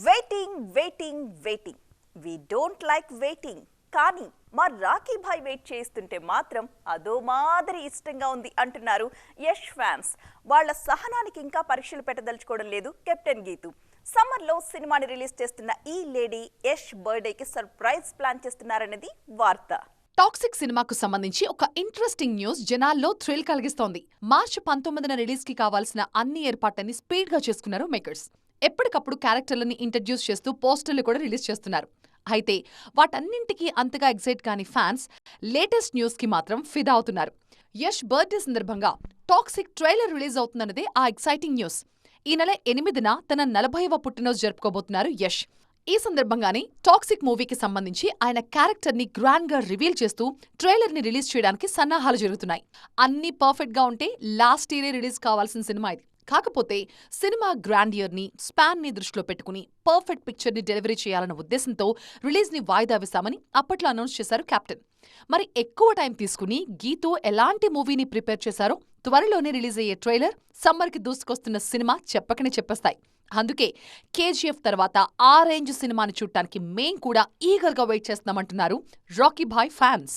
Waiting we don't like waiting. కానీ మా రాఖీ భాయ్ wait చేస్తుంటే మాత్రం అదో మాదిరి ఇష్టంగా ఉంది అంటున్నారు యష్ ఫ్యాన్స్. వాళ్ళ సహనానికి ఇంకా పరీక్షలు పెట్టదలుచుకోవడం లేదు కెప్టెన్ గీతు. సమ్మర్లో సినిమాని రిలీజ్ చేస్తున్న ఈ లేడీ యష్ బర్త్డేకి సర్ప్రైజ్ ప్లాన్ చేస్తున్నారనేది వార్త. టాక్సిక్ సినిమాకు సంబంధించి ఒక ఇంట్రెస్టింగ్ న్యూస్ జనాల్లో థ్రిల్ కలిగిస్తోంది. మార్చి 19న రిలీజ్ కి కావాల్సిన అన్ని ఏర్పాట్లని స్పీడ్ గా చేసుకున్నారు మేకర్స్. ఎప్పటికప్పుడు క్యారెక్టర్లని ఇంట్రడ్యూస్ చేస్తూ పోస్టర్లు కూడా రిలీజ్ చేస్తున్నారు. అయితే వాటన్నింటికీ అంతగా ఎక్సైట్ కాని ఫ్యాన్స్ లేటెస్ట్ న్యూస్ కి మాత్రం ఫిదా అవుతున్నారు. యష్ బర్త్డే సందర్భంగా టాక్సిక్ ట్రైలర్ రిలీజ్ అవుతుందన్నదే ఆ ఎక్సైటింగ్ న్యూస్. ఈ నెల 8న తన 40వ పుట్టినరోజు జరుపుకోబోతున్నారు యష్. ఈ సందర్భంగానే టాక్సిక్ మూవీకి సంబంధించి ఆయన క్యారెక్టర్ ని గ్రాండ్ గా రివీల్ చేస్తూ ట్రైలర్ ని రిలీజ్ చేయడానికి సన్నాహాలు జరుగుతున్నాయి. అన్ని పర్ఫెక్ట్ గా ఉంటే లాస్ట్ ఇయరే రిలీజ్ కావాల్సిన సినిమా ఇది. కాకపోతే సినిమా గ్రాండియర్ ని స్పాన్ ని దృష్టిలో పెట్టుకుని పర్ఫెక్ట్ పిక్చర్ ని డెలివరీ చేయాలన్న ఉద్దేశంతో రిలీజ్ ని వాయిదా వేశామని అప్పట్లో అనౌన్స్ చేశారు కెప్టెన్. మరి ఎక్కువ టైం తీసుకుని గీతు ఎలాంటి మూవీని ప్రిపేర్ చేశారో త్వరలోనే రిలీజ్ అయ్యే ట్రైలర్, సమ్మర్ కి దూసుకొస్తున్న సినిమా చెప్పకనే చెప్పేస్తాయి. అందుకే కేజీఎఫ్ తర్వాత ఆ రేంజ్ సినిమాని చూడటానికి మేం కూడా ఈగర్ గా వెయిట్ చేస్తున్నామంటున్నారు రాకీ భాయ్ ఫ్యాన్స్.